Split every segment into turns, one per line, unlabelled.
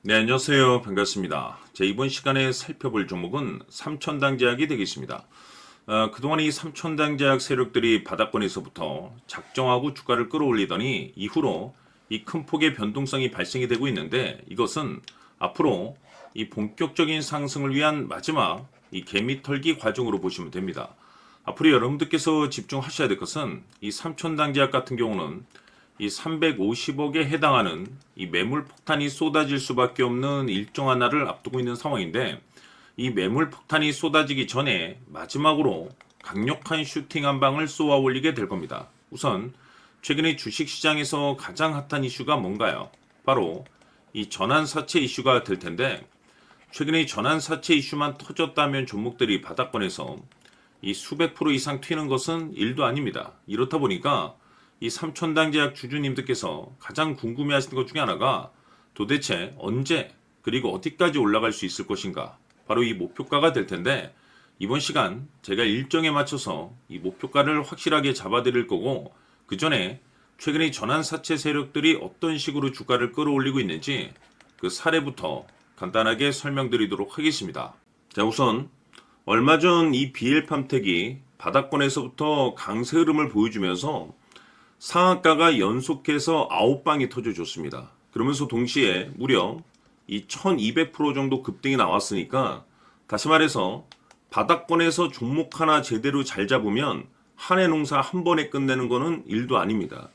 네, 안녕하세요. 반갑습니다. 이번 시간에 살펴볼 종목은 삼천당제약이 되겠습니다. 그동안 이 삼천당제약 세력들이 바닥권에서부터 작정하고 주가를 끌어올리더니 이후로 이 큰 폭의 변동성이 발생이 되고 있는데, 이것은 앞으로 이 본격적인 상승을 위한 마지막 이 개미털기 과정으로 보시면 됩니다. 앞으로 여러분들께서 집중하셔야 될 것은 이 삼천당제약 같은 경우는 이 350억에 해당하는 이 매물 폭탄이 쏟아질 수밖에 없는 일정한 날을 앞두고 있는 상황인데, 이 매물 폭탄이 쏟아지기 전에 마지막으로 강력한 슈팅 한 방을 쏘아 올리게 될 겁니다. 우선 최근에 주식시장에서 가장 핫한 이슈가 뭔가요? 바로 이 전환사채 이슈가 될 텐데, 최근에 전환사채 이슈만 터졌다면 종목들이 바닥권에서 이 수백 프로 이상 튀는 것은 일도 아닙니다. 이렇다 보니까 이 삼천당제약 주주님들께서 가장 궁금해하시는 것 중에 하나가 도대체 언제 그리고 어디까지 올라갈 수 있을 것인가, 바로 이 목표가가 될 텐데, 이번 시간 제가 일정에 맞춰서 이 목표가를 확실하게 잡아드릴 거고, 그 전에 최근에 전환사채 세력들이 어떤 식으로 주가를 끌어올리고 있는지 그 사례부터 간단하게 설명드리도록 하겠습니다. 우선 얼마 전 이 BL팜텍이 바닥권에서부터 강세 흐름을 보여주면서 상한가가 연속해서 9방이 터져줬습니다. 그러면서 동시에 무려 이 1200% 정도 급등이 나왔으니까, 다시 말해서 바닥권에서 종목 하나 제대로 잘 잡으면 한 해 농사 한 번에 끝내는 거는 일도 아닙니다.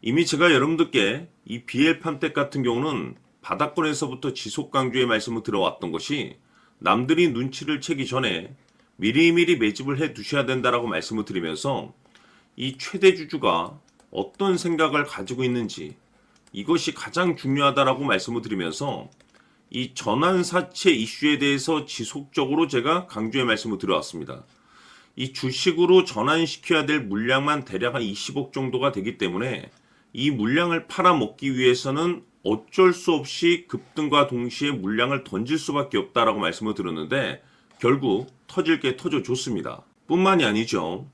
이미 제가 여러분들께 이 BL팜텍 같은 경우는 바닥권에서부터 지속 강조의 말씀을 들어왔던 것이, 남들이 눈치를 채기 전에 미리미리 매집을 해 두셔야 된다라고 말씀을 드리면서 이 최대 주주가 어떤 생각을 가지고 있는지, 이것이 가장 중요하다라고 말씀을 드리면서 이 전환사채 이슈에 대해서 지속적으로 제가 강조의 말씀을 드려왔습니다. 이 주식으로 전환시켜야 될 물량만 대략 한 20억 정도가 되기 때문에 이 물량을 팔아먹기 위해서는 어쩔 수 없이 급등과 동시에 물량을 던질 수밖에 없다라고 말씀을 드렸는데, 결국 터질 게 터져줬습니다. 뿐만이 아니죠.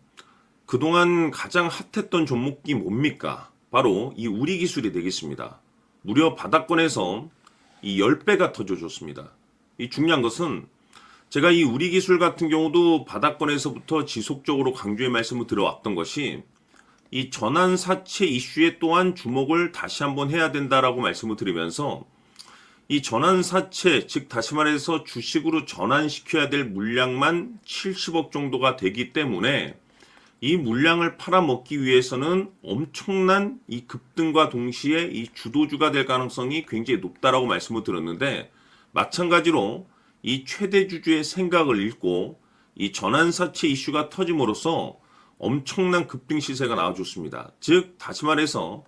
그동안 가장 핫했던 종목이 뭡니까? 바로 이 우리기술이 되겠습니다. 무려 바닥권에서 이 10배가 터져줬습니다. 이 중요한 것은 제가 이 우리기술 같은 경우도 바닥권에서부터 지속적으로 강조의 말씀을 들어왔던 것이, 이 전환사채 이슈에 또한 주목을 다시 한번 해야 된다라고 말씀을 드리면서, 이 전환사채, 즉 다시 말해서 주식으로 전환시켜야 될 물량만 70억 정도가 되기 때문에 이 물량을 팔아먹기 위해서는 엄청난 이 급등과 동시에 이 주도주가 될 가능성이 굉장히 높다라고 말씀을 드렸는데, 마찬가지로 이 최대 주주의 생각을 읽고 이 전환사채 이슈가 터짐으로써 엄청난 급등 시세가 나와줬습니다. 즉 다시 말해서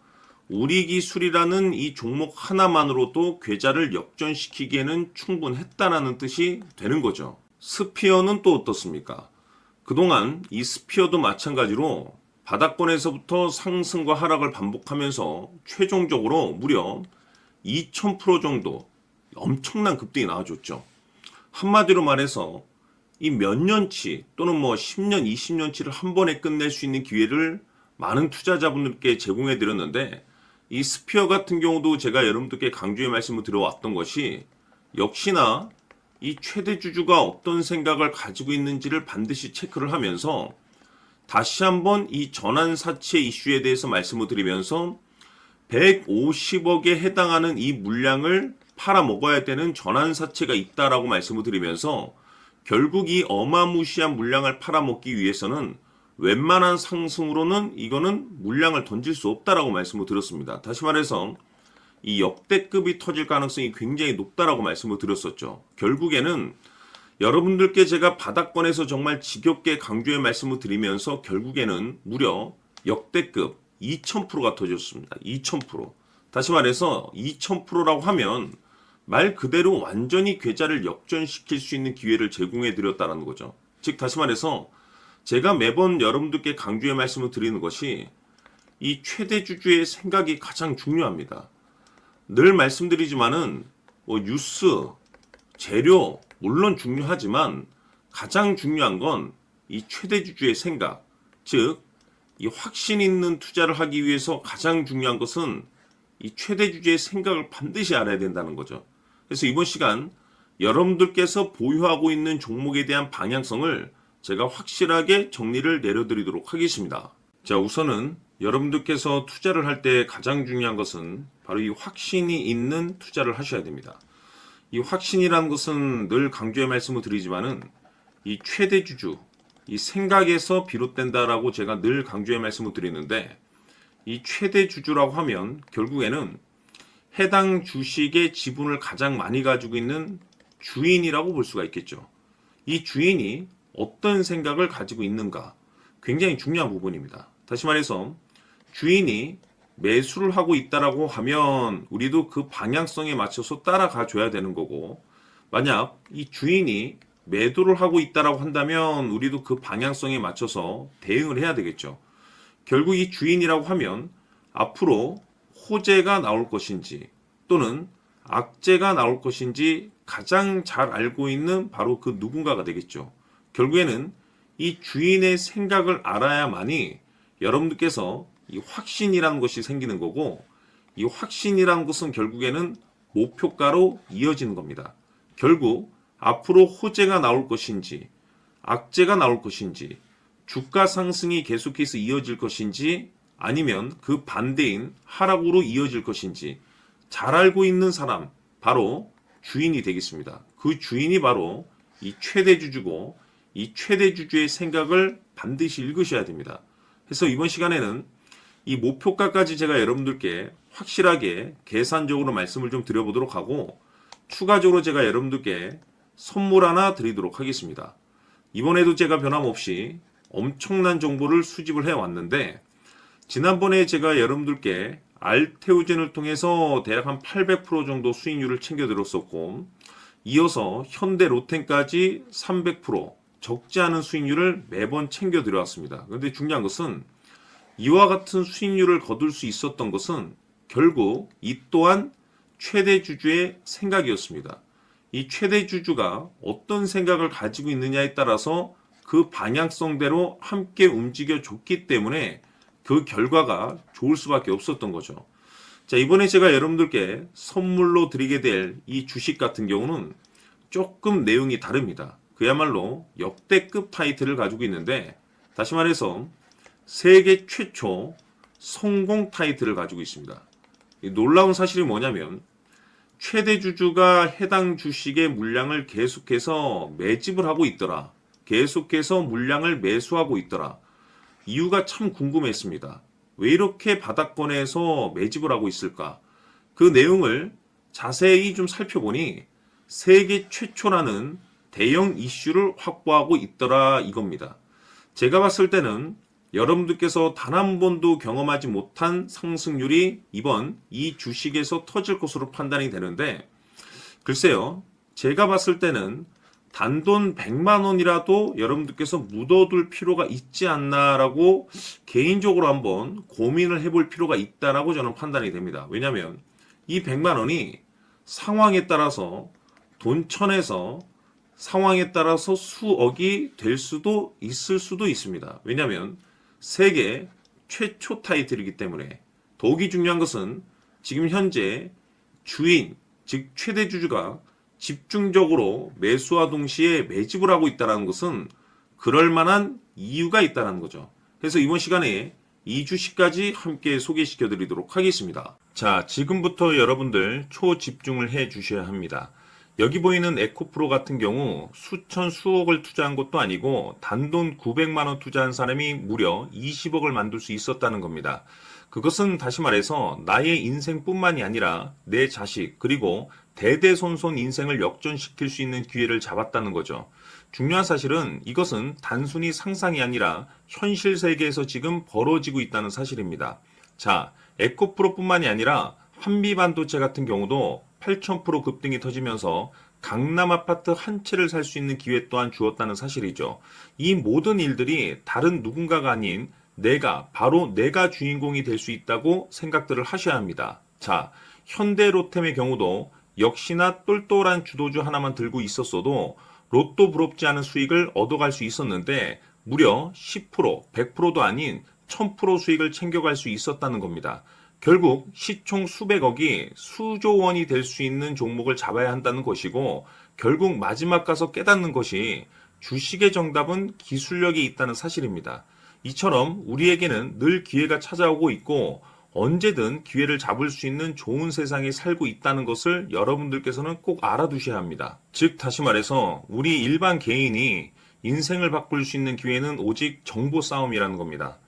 우리기술이라는 이 종목 하나만으로도 계좌를 역전시키기에는 충분했다라는 뜻이 되는 거죠. 스피어는 또 어떻습니까? 그동안 이 스피어도 마찬가지로 바닥권에서부터 상승과 하락을 반복하면서 최종적으로 무려 2000% 정도 엄청난 급등이 나와줬죠. 한마디로 말해서 이 몇 년치 또는 10년, 20년치를 한 번에 끝낼 수 있는 기회를 많은 투자자분들께 제공해 드렸는데, 이 스피어 같은 경우도 제가 여러분들께 강조의 말씀을 드려왔던 것이, 역시나 이 최대 주주가 어떤 생각을 가지고 있는지를 반드시 체크를 하면서 다시 한번 이 전환사채 이슈에 대해서 말씀을 드리면서 150억에 해당하는 이 물량을 팔아먹어야 되는 전환사채가 있다라고 말씀을 드리면서, 결국 이 어마무시한 물량을 팔아먹기 위해서는 웬만한 상승으로는 이거는 물량을 던질 수 없다라고 말씀을 드렸습니다. 다시 말해서 이 역대급이 터질 가능성이 굉장히 높다라고 말씀을 드렸었죠. 결국에는 여러분들께 제가 바닥권에서 정말 지겹게 강조의 말씀을 드리면서 결국에는 무려 역대급 2000%가 터졌습니다. 2000%. 다시 말해서 2000%라고 하면 말 그대로 완전히 계좌를 역전시킬 수 있는 기회를 제공해 드렸다는 거죠. 즉 다시 말해서 제가 매번 여러분들께 강조의 말씀을 드리는 것이, 이 최대 주주의 생각이 가장 중요합니다. 늘 말씀드리지만은 뉴스, 재료 물론 중요하지만 가장 중요한 건 이 최대 주주의 생각, 즉 이 확신 있는 투자를 하기 위해서 가장 중요한 것은 이 최대 주주의 생각을 반드시 알아야 된다는 거죠. 그래서 이번 시간 여러분들께서 보유하고 있는 종목에 대한 방향성을 제가 확실하게 정리를 내려드리도록 하겠습니다. 자, 우선은 여러분들께서 투자를 할 때 가장 중요한 것은 바로 이 확신이 있는 투자를 하셔야 됩니다. 이 확신이라는 것은 늘 강조의 말씀을 드리지만은 이 최대 주주, 이 생각에서 비롯된다라고 제가 늘 강조의 말씀을 드리는데, 이 최대 주주라고 하면 결국에는 해당 주식의 지분을 가장 많이 가지고 있는 주인이라고 볼 수가 있겠죠. 이 주인이 어떤 생각을 가지고 있는가, 굉장히 중요한 부분입니다. 다시 말해서 주인이 매수를 하고 있다라고 하면 우리도 그 방향성에 맞춰서 따라가 줘야 되는 거고, 만약 이 주인이 매도를 하고 있다라고 한다면 우리도 그 방향성에 맞춰서 대응을 해야 되겠죠. 결국 이 주인이라고 하면 앞으로 호재가 나올 것인지 또는 악재가 나올 것인지 가장 잘 알고 있는 바로 그 누군가가 되겠죠. 결국에는 이 주인의 생각을 알아야만이 여러분들께서 이 확신이라는 것이 생기는 거고, 이 확신이라는 것은 결국에는 목표가로 이어지는 겁니다. 결국 앞으로 호재가 나올 것인지 악재가 나올 것인지 주가 상승이 계속해서 이어질 것인지 아니면 그 반대인 하락으로 이어질 것인지 잘 알고 있는 사람, 바로 주인이 되겠습니다. 그 주인이 바로 이 최대주주고, 이 최대주주의 생각을 반드시 읽으셔야 됩니다. 그래서 이번 시간에는 이 목표가까지 제가 여러분들께 확실하게 계산적으로 말씀을 좀 드려보도록 하고, 추가적으로 제가 여러분들께 선물 하나 드리도록 하겠습니다. 이번에도 제가 변함없이 엄청난 정보를 수집을 해왔는데, 지난번에 제가 여러분들께 알테오젠을 통해서 대략 한 800% 정도 수익률을 챙겨드렸었고, 이어서 현대 로템까지 300% 적지 않은 수익률을 매번 챙겨드려왔습니다. 그런데 중요한 것은 이와 같은 수익률을 거둘 수 있었던 것은 결국 이 또한 최대주주의 생각이었습니다. 이 최대주주가 어떤 생각을 가지고 있느냐에 따라서 그 방향성대로 함께 움직여 줬기 때문에 그 결과가 좋을 수밖에 없었던 거죠. 자, 이번에 제가 여러분들께 선물로 드리게 될 이 주식 같은 경우는 조금 내용이 다릅니다. 그야말로 역대급 타이틀을 가지고 있는데, 다시 말해서 세계 최초 성공 타이틀을 가지고 있습니다. 이 놀라운 사실이 뭐냐면 최대 주주가 해당 주식의 물량을 계속해서 매집을 하고 있더라. 계속해서 물량을 매수하고 있더라. 이유가 참 궁금했습니다. 왜 이렇게 바닥권에서 매집을 하고 있을까? 그 내용을 자세히 좀 살펴보니 세계 최초라는 대형 이슈를 확보하고 있더라 이겁니다. 제가 봤을 때는 여러분들께서 단 한 번도 경험하지 못한 상승률이 이번 이 주식에서 터질 것으로 판단이 되는데, 글쎄요, 제가 봤을 때는 단돈 100만 원이라도 여러분들께서 묻어둘 필요가 있지 않나라고 개인적으로 한번 고민을 해볼 필요가 있다라고 저는 판단이 됩니다. 왜냐하면 이 100만 원이 상황에 따라서 돈천에서 상황에 따라서 수억이 될 수도 있을 수도 있습니다. 왜냐하면 세계 최초 타이틀이기 때문에. 더욱이 중요한 것은 지금 현재 주인, 즉 최대 주주가 집중적으로 매수와 동시에 매집을 하고 있다는 것은 그럴 만한 이유가 있다는 거죠. 그래서 이번 시간에 이 주식까지 함께 소개시켜 드리도록 하겠습니다. 자, 지금부터 여러분들 초집중을 해 주셔야 합니다. 여기 보이는 에코프로 같은 경우 수천 수억을 투자한 것도 아니고 단돈 900만 원 투자한 사람이 무려 20억을 만들 수 있었다는 겁니다. 그것은 다시 말해서 나의 인생뿐만이 아니라 내 자식 그리고 대대손손 인생을 역전시킬 수 있는 기회를 잡았다는 거죠. 중요한 사실은 이것은 단순히 상상이 아니라 현실 세계에서 지금 벌어지고 있다는 사실입니다. 자, 에코프로뿐만이 아니라 한미반도체 같은 경우도 8,000% 급등이 터지면서 강남 아파트 한 채를 살 수 있는 기회 또한 주었다는 사실이죠. 이 모든 일들이 다른 누군가가 아닌 바로 내가 주인공이 될 수 있다고 생각들을 하셔야 합니다. 자, 현대로템의 경우도 역시나 똘똘한 주도주 하나만 들고 있었어도 로또 부럽지 않은 수익을 얻어갈 수 있었는데 무려 10%, 100%도 아닌 1000% 수익을 챙겨갈 수 있었다는 겁니다. 결국 시총 수백억이 수조 원이 될 수 있는 종목을 잡아야 한다는 것이고, 결국 마지막 가서 깨닫는 것이 주식의 정답은 기술력이 있다는 사실입니다. 이처럼 우리에게는 늘 기회가 찾아오고 있고 언제든 기회를 잡을 수 있는 좋은 세상에 살고 있다는 것을 여러분들께서는 꼭 알아두셔야 합니다. 즉 다시 말해서 우리 일반 개인이 인생을 바꿀 수 있는 기회는 오직 정보 싸움이라는 겁니다.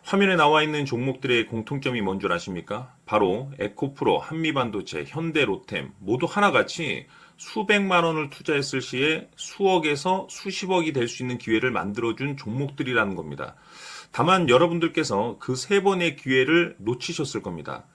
화면에 나와 있는 종목들의 공통점이 뭔 줄 아십니까? 바로 에코프로, 한미반도체, 현대로템 모두 하나같이 수백만 원을 투자했을 시에 수억에서 수십억이 될 수 있는 기회를 만들어준 종목들이라는 겁니다. 다만 여러분들께서 그 세 번의 기회를 놓치셨을 겁니다.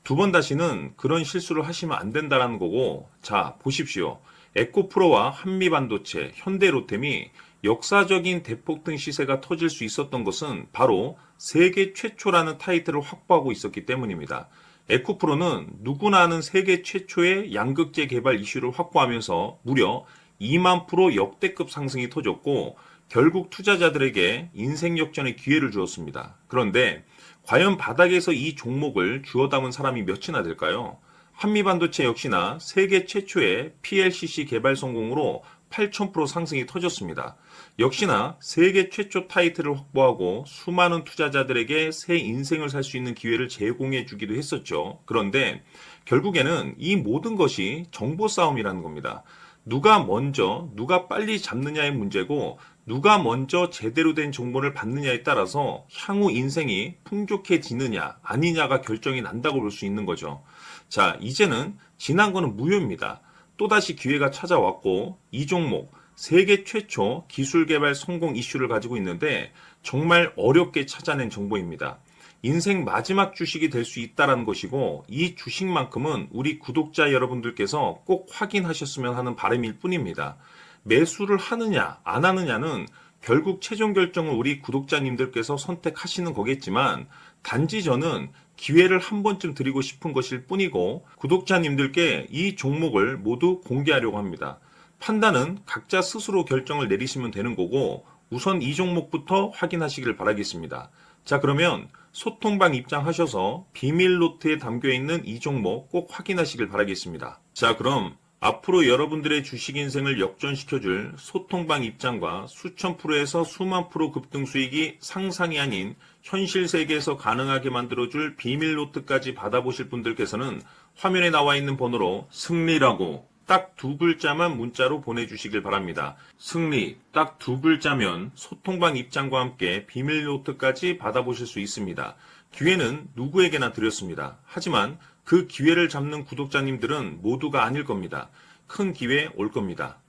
두 번 다시는 그런 실수를 하시면 안 된다는 거고, 자 보십시오. 에코프로와 한미반도체, 현대로템이 역사적인 대폭등 시세가 터질 수 있었던 것은 바로 세계 최초라는 타이틀을 확보하고 있었기 때문입니다. 에코프로는 누구나 아는 세계 최초의 양극재 개발 이슈를 확보하면서 무려 2만 프로 역대급 상승이 터졌고 결국 투자자들에게 인생 역전의 기회를 주었습니다. 그런데 과연 바닥에서 이 종목을 주워 담은 사람이 몇이나 될까요? 한미반도체 역시나 세계 최초의 PLCC 개발 성공으로 8,000% 상승이 터졌습니다. 역시나 세계 최초 타이틀을 확보하고 수많은 투자자들에게 새 인생을 살 수 있는 기회를 제공해 주기도 했었죠. 그런데 결국에는 이 모든 것이 정보 싸움이라는 겁니다. 누가 먼저, 누가 빨리 잡느냐의 문제고 누가 먼저 제대로 된 정보를 받느냐에 따라서 향후 인생이 풍족해지느냐 아니냐가 결정이 난다고 볼 수 있는 거죠. 자, 이제는 지난 거는 무효입니다. 또다시 기회가 찾아왔고 이 종목 세계 최초 기술 개발 성공 이슈를 가지고 있는데 정말 어렵게 찾아낸 정보입니다. 인생 마지막 주식이 될 수 있다는 것이고 이 주식만큼은 우리 구독자 여러분들께서 꼭 확인하셨으면 하는 바람일 뿐입니다. 매수를 하느냐 안 하느냐는 결국 최종 결정을 우리 구독자님들께서 선택하시는 거겠지만 단지 저는 기회를 한 번쯤 드리고 싶은 것일 뿐이고 구독자님들께 이 종목을 모두 공개하려고 합니다. 판단은 각자 스스로 결정을 내리시면 되는 거고 우선 이 종목부터 확인하시길 바라겠습니다. 자, 그러면 소통방 입장하셔서 비밀 노트에 담겨있는 이 종목 꼭 확인하시길 바라겠습니다. 자, 그럼 앞으로 여러분들의 주식 인생을 역전시켜줄 소통방 입장과 수천 프로에서 수만 프로 급등 수익이 상상이 아닌 현실 세계에서 가능하게 만들어줄 비밀 노트까지 받아보실 분들께서는 화면에 나와 있는 번호로 승리라고 딱 두 글자만 문자로 보내주시길 바랍니다. 승리 딱 두 글자면 소통방 입장과 함께 비밀 노트까지 받아보실 수 있습니다. 기회는 누구에게나 드렸습니다. 하지만 그 기회를 잡는 구독자님들은 모두가 아닐 겁니다. 큰 기회 올 겁니다.